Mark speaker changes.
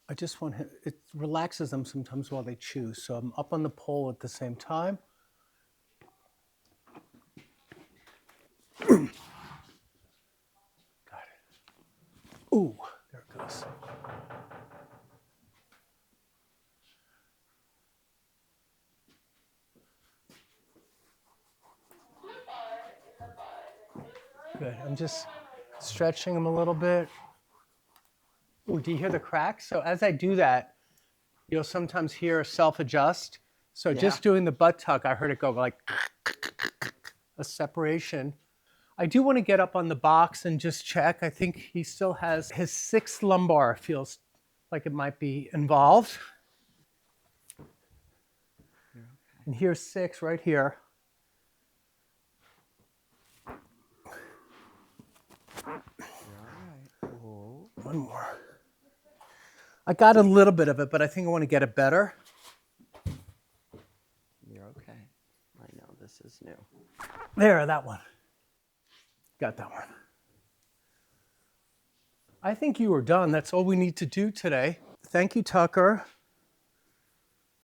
Speaker 1: I just want him, it relaxes them sometimes while they chew. So I'm up on the pole at the same time. Got it. Ooh, there it goes. Good. I'm just stretching them a little bit. Ooh, do you hear the cracks? So as I do that, you'll sometimes hear self-adjust. So
Speaker 2: Yeah.
Speaker 1: just doing the butt tuck, I heard it go like a separation. I do want to get up on the box and just check. I think he still has his sixth lumbar, feels like it might be involved.
Speaker 2: You're okay.
Speaker 1: And here's 6 right here.
Speaker 2: You're all right. Whoa.
Speaker 1: One more. I got a little bit of it, but I think I want to get it better.
Speaker 2: You're okay. I know this is new.
Speaker 1: There, that one. Got that one. I think you are done. That's all we need to do today. Thank you, Tucker.